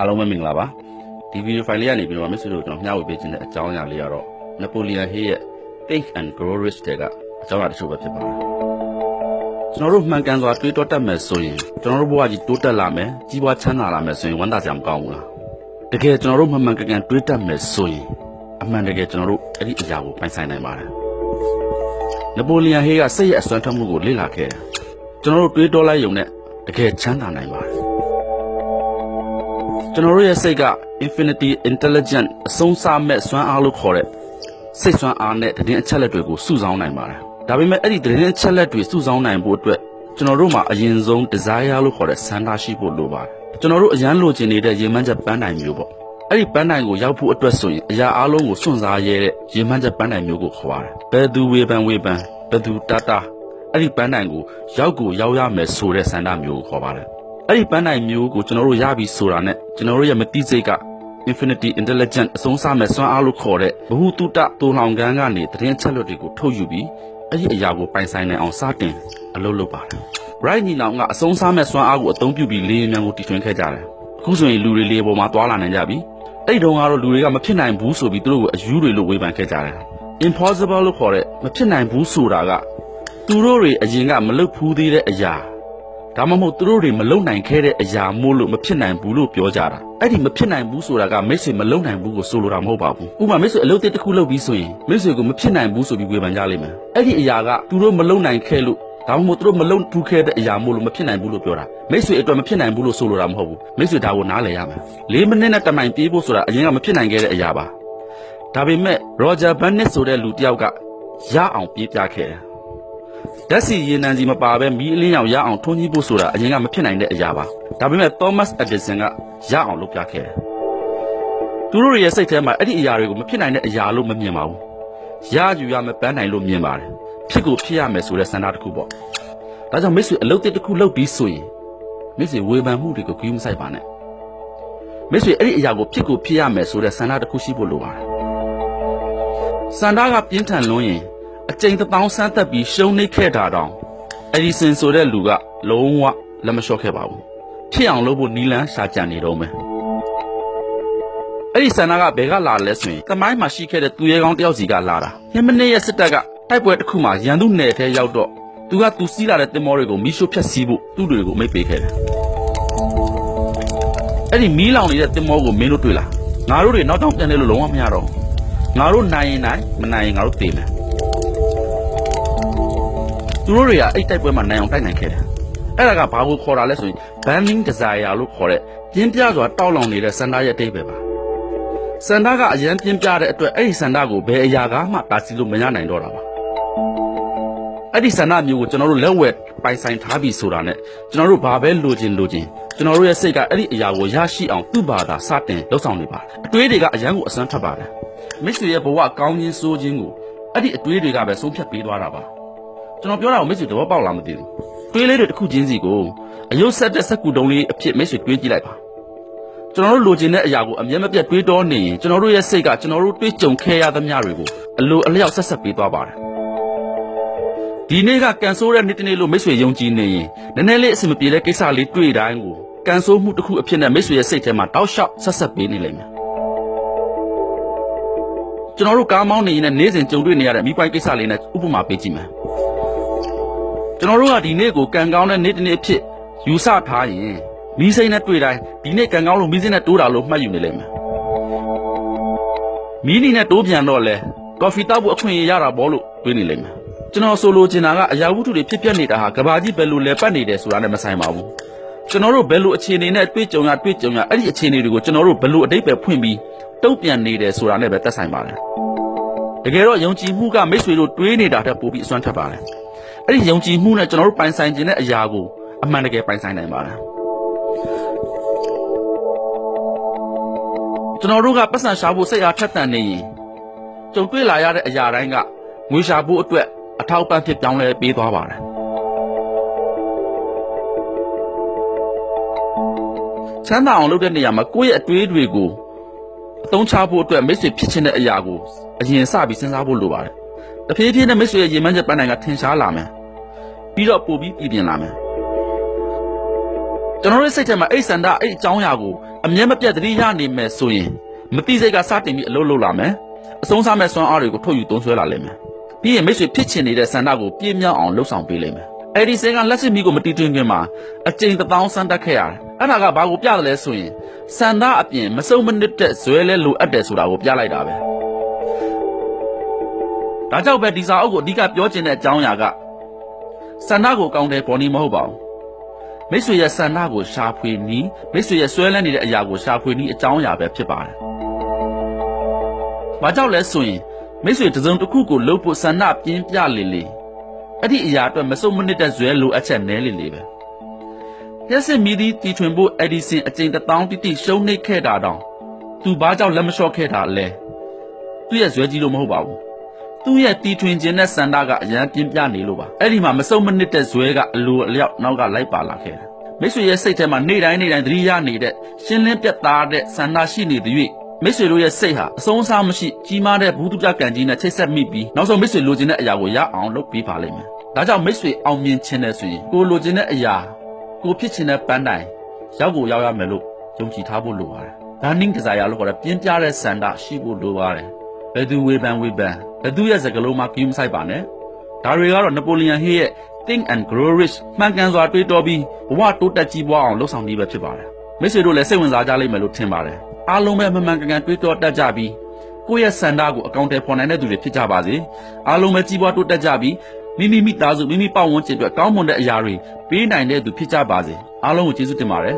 အားလုံးပဲမင်္ဂလာပါဒီဗီဒီယိုဖိုင်လေးကနေပြီးတော့မိတ်ဆွေတို့ကျွန်တော်မျှဝေပေးခြင်းတဲ့အကြောင်းအရာလေးကတော့ Napoleon Hill ရဲ့ Think and Grow Rich တဲ့အကြောင်းအရာတစ်ချို့ပဲဖြစ်ပါတယ်ကျွန်တော်တို့မှန်ကန်စွာတွေးတောတတ်မယ်ဆိုရင်ကျွန်တော်တို့ဘဝကြီးတိုးတက်လာမယ်ကြီးပွားချမ်းသာလာမယ်ဆိုရင်ဝမ်းသာစရာမကောင်းဘူးလားတကယ်ကျွန်တော်တို့မှန်ကန်တွေးတတ်မယ်ဆိုရင်အမှန်တကယ်ကျွန်တော်တို့အဲ့ဒီအရာကိုပိုင်ဆိုင်နိုင်ပါတယ် Napoleon Hill ကစိတ်ရဲ့အစွမ်းထက်မှုကိုလေ့လာခဲ့တယ်ကျွန်တော်တို့တွေးတောလိုက်ရုံနဲ့တကယ်ချမ်းသာနိုင်ပါတယ်ကျွန်တော်တို့ရဲ့စိတ်က infinity intelligent အဆုံးစားမဲ့စွမ်းအားလို့ခေါ်တဲ့စိတ်စွမ်းအားနဲ့တည်င်းအချက်လက်တွေကိုစုဆောင်းနိုင်ပါတယ်ဒါပေမဲ့အဲ့ဒီတည်င်းအချက်လက်တွေစုဆောင်းနိုင်ဖို့အတွက်ကျွန်တော်တို့မှာအရင်ဆုံး desire လို့ခေါ်တဲ့ဆန္ဒရှိဖို့လိုပါတယ်ကျွန်တော်တို့အရန်လိုချင်နေတဲ့ရည်မှန်းချက်ပန်းတိုင်မျိုးပေါ့အဲ့ဒီပန်းတိုင်ကိုရောက်ဖို့အတွက်ဆိုရင်အရာအလုံးကိုစွန့်စားရတဲ့ရည်မှန်းချက်ပန်းတိုင်မျိုးကိုခေါ်ပါတယ်ဘယ်သူဝေဖန်ဘယ်သူတာအဲ့ဒီပန်းတိုင်ကိုရောက်ရမယ်ဆိုတဲ့ဆန္ဒမျိုးကိုခေါ်ပါတယ်အဲ့ဒီပန်းတိုင်မျိုးကိုကျွန်တော်တို့ရပြီဆိုတာနဲ့ကျွန်တော်တို့ရဲ့မတိစိတ်က infinity intelligent အဆုံးစားမဲ့စွမ်းအားလို့ခေါ်တဲ့ဘ ഹു တုတတူလောင်ကန်းကနေတရင်ချက်လွတ်တွေကိုထုတ်ယူပြီးအဲ့ဒီအရာကိုပိုင်ဆိုင်နိုင်အောင်စတင်အလုပ်လုပ်ပါတယ် right ညီနောင်ကအဆုံးစားမဲ့စွမ်းအားကိုအသုံးပြုပြီးလေယာဉ်မြန်ကိုတီထွင်ခဲ့ကြတယ်အခုဆိုရင်လူတွေလေပေါ်မှာသွားလာနိုင်ကြပြီအဲ့ဒီတုန်းကတော့လူတွေကမဖြစ်နိုင်ဘူးဆိုပြီးသူတို့ကိုအယူတွေလို့ဝေဖန်ခဲ့ကြတယ် impossible လို့ခေါ်တဲ့မဖြစ်နိုင်ဘူးဆိုတာကသူတို့တွေအရင်ကမလုပ်ဖူးသေးတဲ့အရာဒါမှမဟုတ်သူတို့တွေမလုံနိုင်ခဲ့တဲ့အရာမို့လို့မဖြစ်နိုင်ဘူးလို့ပြောကြတာအဲ့ဒီမဖြစ်နိုင်ဘူးဆိုတာကမိတ်ဆွေမလုံနိုင်ဘူးကိုဆိုလိုတာမဟုတ်ပါဘူးဥပမာမိတ်ဆွေအလုပ်တစ်ခုလုပ်ပြီးဆိုရင်မိတ်ဆွေကိုမဖြစ်နိုင်ဘူးဆိုပြီးဝေဖန်ကြလိမ့်မယ်အဲ့ဒီအရာကသူတို့မလုံနိုင်ခဲ့လို့ဒါမှမဟုတ်သူတို့မလုံဖူးခဲ့တဲ့အရာမို့လို့မဖြစ်နိုင်ဘူးလို့ပြောတာမိတ်ဆွေအတွက်မဖြစ်နိုင်ဘူးလို့ဆိုလိုတာမဟုတ်ဘူးမိတ်ဆွေဒါကိုနားလည်ရမယ်4မိနစ်နဲ့တမိုင်ပြေးဖို့ဆိုတာအရင်ကမဖြစ်နိုင်ခဲ့တဲ့အရာပါဒါပေမဲ့ Roger Bennett ဆိုတဲ့လူတစ်ယောက်ကရအောင်ပြေးပြခဲ့တယ်ဓာတ်ဆီရေနံစီမပါဘဲမီးအလင်းရောင်ရအောင်ထွန်းကြီးဖို့ဆိုတာအရင်ကမဖြစ်နိုင်တဲ့အရာပါဒါပေမဲ့ Thomas Edison ကရအောင်လုပ်ပြခဲ့တယ်သူတို့ရဲ့စိတ်ထဲမှာအဲ့ဒီအရာတွေကိုမဖြစ်နိုင်တဲ့အရာလို့မမြင်ပါဘူးရယူရမယ်ပန်းနိုင်လို့မြင်ပါတယ်ဖြစ်ကိုဖြစ်ရမယ်ဆိုတဲ့ဆန္ဒတစ်ခုပေါ့ဒါကြောင့်မိတ်ဆွေအလုပ်တစ်ခုလုပ်ပြီးဆိုရင်မိတ်ဆွေဝေဖန်မှုတွေကိုဂရုမစိုက်ပါနဲ့မိတ်ဆွေအဲ့ဒီအရာကိုဖြစ်ကိုဖြစ်ရမယ်ဆိုတဲ့ဆန္ဒတစ်ခုရှိဖို့လိုပါတယ်ဆန္ဒကပြင်းထန်လွန်းရင်အကျဉ်း1000ဆန်းသက်ပြီးရှုံးနေခဲ့တာတောင်အဲ့ဒီစင်ဆိုတဲ့လူကလုံးဝလက်မလျှော့ခဲ့ပါဘူးဖြစ်အောင်လုပ်ဖို့နီလန်းရှာကြံနေတော့မယ်အဲ့ဒီဆန္ဒကဘယ်ကလာလဲဆိုရင်သမိုင်းမှာရှိခဲ့တဲ့သူရဲကောင်းတယောက်စီကလာတာဟင်းမနစ်ရဲ့စစ်တပ်ကတိုက်ပွဲတစ်ခုမှာရန်သူနယ်ထဲရောက်တော့သူစီးလာတဲ့တင်မောတွေကိုမီးရှို့ဖျက်ဆီးဖို့သူ့တွေကိုမိတ်ပေးခဲ့တယ်အဲ့ဒီမီးလောင်နေတဲ့တင်မောကိုမင်းတို့တွေ့လားငါတို့တွေနောက်တောင်ပြန်နေလို့လုံးဝမရတော့ငါတို့နိုင်ရင်နိုင်မနိုင်ရင်ငါတို့တေးမယ်သူတို့တွေကအဲ့တိုက်ပွဲမှာနိုင်အောင်တိုက်နိုင်ခဲ့တယ်အဲ့ဒါကဘာကိုခေါ်တာလဲဆိုရင် burning desire လို့ခေါ်တဲ့ပြင်းပြစွာတောက်လောင်နေတဲ့ဆန္ဒရဲ့အတိတ်ပဲပါဆန္ဒကအရင်ပြင်းပြတဲ့အတွက်အဲ့ဒီဆန္ဒကိုဘယ်အရာကမှတားဆီးလို့မရနိုင်တော့တာပါအဲ့ဒီဆန္ဒမျိုးကိုကျွန်တော်တို့လက်ဝဲပိုင်ဆိုင်ထားပြီဆိုတာနဲ့ကျွန်တော်တို့ဘာပဲလိုချင်ကျွန်တော်တို့ရဲ့စိတ်ကအဲ့ဒီအရာကိုရရှိအောင်သူ့ဘာသာစတင်လှုပ်ဆောင်နေပါတယ်အတွေးတွေကအရန်ကိုအစွမ်းထပ်ပါတယ်မိတ်ဆွေရဲ့ဘဝကောင်းခြင်းဆိုးခြင်းကိုအဲ့ဒီအတွေးတွေကပဲဆုံးဖြတ်ပေးသွားတာပါကျွန်တော်ပြောတာကိုမိတ်ဆွေသဘောပေါက်လားမသိဘူးတွေးလေးတွေတစ်ခုချင်းစီကိုအယုတ်ဆက်တဲ့စက္ကူတုံးလေးအဖြစ်မိတ်ဆွေတွေးကြည့်လိုက်ပါကျွန်တော်တို့လိုချင်တဲ့အရာကိုအမြဲမပြတ်တွေးတောနေရင်ကျွန်တော်တို့ရဲ့စိတ်ကကျွန်တော်တို့တွေးကြုံခဲ့ရသမျှတွေကိုအလိုအလျောက်ဆက်ပေးသွားပါတယ်ဒီနေ့ကကန်ဆိုးတဲ့နေ့တစ်နေ့လို့မိတ်ဆွေယုံကြည်နေရင်နည်းနည်းလေးအဆင်မပြေတဲ့ကိစ္စလေးတွေ့တိုင်းကိုကန်ဆိုးမှုတစ်ခုအဖြစ်နဲ့မိတ်ဆွေရဲ့စိတ်ထဲမှာတောက်လျှောက်ဆက်ပေးနေလိမ့်မယ်ကျွန်တော်တို့ကားမောင်းနေရင်နေ့စဉ်ကြုံတွေ့နေရတဲ့မိပိုင်ကိစ္စလေးနဲ့ဥပမာပေးကြည့်မယ်ကျွန်တော်တို့ကဒီနေ့ကိုကံကောင်းတဲ့နေ့တစ်နေ့အဖြစ်ယူဆထားရင်မီးစိမ်းနဲ့တွေ့တိုင်းဒီနေ့ကံကောင်းလို့မီးစိမ်းနဲ့တိုးတာလို့မှတ်ယူနေလိမ့်မယ်မီးနီနဲ့တိုးပြန်တော့လဲကော်ဖီတောက်ဖို့အခွင့်အရေးရတာပေါ့လို့တွေးနေလိမ့်မယ်ကျွန်တော်ဆိုလိုချင်တာကအရာဝတ္ထုတွေဖြစ်ပျက်နေတာဟာကဘာကြီးဘယ်လိုလဲပတ်နေတယ်ဆိုတာနဲ့မဆိုင်ပါဘူးကျွန်တော်တို့ဘယ်လိုအခြေအနေနဲ့တွေ့ကြုံရအဲ့ဒီအခြေအနေတွေကိုကျွန်တော်တို့ဘယ်လိုအတိတ်ပဲဖွင့်ပြီးတုံ့ပြန်နေတယ်ဆိုတာနဲ့ပဲသက်ဆိုင်ပါတယ်တကယ်တော့ယုံကြည်မှုကမိတ်ဆွေတို့တွေးနေတာထက်ပိုပြီးအစွမ်းထက်ပါတယ်အဲ့ဒီယုံကြည်မှုနဲ့ကျွန်တော်တို့ပိုင်ဆိုင်ခြင်းတဲ့အရာကိုအမှန်တကယ်ပိုင်ဆိုင်နိုင်ပါတယ်ကျွန်တော်တို့ကပတ်စံရှာဖို့စိတ်အားထက်သန်နေရင်ကြုံတွေ့လာရတဲ့အရာတိုင်းကငွေရှာဖို့အတွက်အထောက်ပံ့ဖြစ်ပြောင်းလဲပေးသွားပါတယ်ချမ်းသာအောင်လုပ်တဲ့နေရာမှာကိုယ့်ရဲ့အတွေးတွေကိုအသုံးချဖို့အတွက်မိတ်ဆွေဖြစ်ချင်တဲ့အရာကိုအရင်စပြီးစဉ်းစားဖို့လိုပါတယ်တဖြည်းဖြည်းနဲ့မိတ်ဆွေရဲ့ရည်မှန်းချက်ပန်းတိုင်ကထင်ရှားလာမယ်ပြီးတော့ပို့ပြီးပြည်ပြင်လာမယ်ကျွန်တော်တို့စိတ်ထဲမှာအဲ့ဆန္ဒအဲ့အကြောင်းအရာကို အမြဲမပြတ်တတိယနေမယ်ဆိုရင်မတိစိတ်ကစတင်ပြီးအလုပ်လုပ်လာမယ်အဆုံးစားမဲ့စွမ်းအားတွေကိုထုတ်ယူသုံးစွဲလာလိမ့်မယ်ပြီးရင်မိတ်ဆွေဖြစ်ချင်နေတဲ့ဆန္ဒကိုပြည့်မြောက်အောင်လှုပ်ဆောင်ပေးလိမ့်မယ်အဲ့ဒီစင်ကလက်စစ်မီကိုမတီးတွင်ခင်မှာအကျဉ်1000စမ်းတက်ခဲ့ရတယ်အဲ့ဒါကဘာကိုပြတယ်လဲဆိုရင်ဆန္ဒအပြင်မစုံမနစ်တဲ့ဇွဲလဲလိုအပ်တယ်ဆိုတာကိုပြလိုက်တာပဲဒါကြောင့်ပဲဒီစာအုပ်ကိုအဓိကပြောချင်တဲ့အကြောင်းအရာကဆန္ဒကိုကောင်းတယ်ပေါ်နေမဟုတ်ပါဘူးမိတ်ဆွေရဲ့ဆန္ဒကိုရှာဖွေနည်းမိတ်ဆွေရဲ့ဆွဲလန်းနေတဲ့အရာကိုရှာဖွေနည်းအကြောင်းအရာပဲဖြစ်ပါတယ်။ဘာကြောင့်လဲဆိုရင်မိတ်ဆွေတစ်စုံတစ်ခုကိုလှုပ်ဖို့ဆန္ဒပြင်းပြလေလေအဲ့ဒီအရာအတွက်မစုံမနစ်တဲ့ဇွဲလိုအပ်ချက်နဲလေလေပဲ။ရက်စစ်မီဒီတီထွင်ဖို့အဒီဆင်အကျဉ်1000တိတိရှုံးနှိပ်ခဲ့တာတောင်သူဘာကြောင့်လက်မလျှော့ခဲ့တာလဲသူ့ရဲ့ဇွဲကြီးလို့မဟုတ်ပါဘူး။သူ့ရဲ့တီထွင်ခြင်းနဲ့ဆန္ဒကအရန်ပြင်းပြနေလို့ပါအဲ့ဒီမှာမစုံမနစ်တဲ့ဇွဲကအလိုအလျောက်နောက်ကလိုက်ပါလာခဲ့တယ်မိတ်ဆွေရဲ့စိတ်ထဲမှာနေ့တိုင်းသတိရနေတဲ့ရှင်းလင်းပြတ်သားတဲ့ဆန္ဒရှိနေတဲ့၍မိတ်ဆွေတို့ရဲ့စိတ်ဟာအဆုံးအစားမရှိကြီးမားတဲ့ဘူးတုပြကံကြီးနဲ့ချိတ်ဆက်မိပြီးနောက်ဆုံးမိတ်ဆွေလိုချင်တဲ့အရာကိုရအောင်လုပ်ပေးပါလိမ့်မယ်ဒါကြောင့်မိတ်ဆွေအောင်မြင်ခြင်းနဲ့ဆိုရင်ကိုလိုချင်တဲ့အရာကိုဖြစ်ချင်တဲ့ပန်းတိုင်ရောက်ကိုရောက်ရမယ်လို့ယုံကြည်ထားဖို့လိုပါတယ် burning desire လို့ခေါ်တဲ့ပြင်းပြတဲ့ဆန္ဒရှိဖို့လိုပါတယ်ဘယ်သူဝေဖန်ဘယ်သူရဲ့စကားလုံးမှကိမဆိုင်ပါနဲ့ဒါတွေကတော့နပိုလီယန်ဟေးရဲ့ Think and Grow Rich မှန်ကန်စွာတွေးတောပြီးဘဝတိုးတက်ကြီးပွားအောင်လှုပ်ဆောင်နည်းပဲဖြစ်ပါတယ်မိတ်ဆွေတို့လည်းစိတ်ဝင်စားကြလိမ့်မယ်လို့ထင်ပါတယ်အားလုံးပဲမှန်ကန်တွေးတောတတ်ကြပြီးကိုယ့်ရဲ့ဆန္ဒကိုအကောင့်ထဲပေါ်နိုင်တဲ့သူတွေဖြစ်ကြပါစေအားလုံးပဲကြီးပွားတိုးတက်ကြပြီးမိသားစုမိမိပတ်ဝန်းကျင်အတွက်ကောင်းမွန်တဲ့အရာတွေပေးနိုင်တဲ့သူဖြစ်ကြပါစေအားလုံးကိုကျေးဇူးတင်ပါတယ်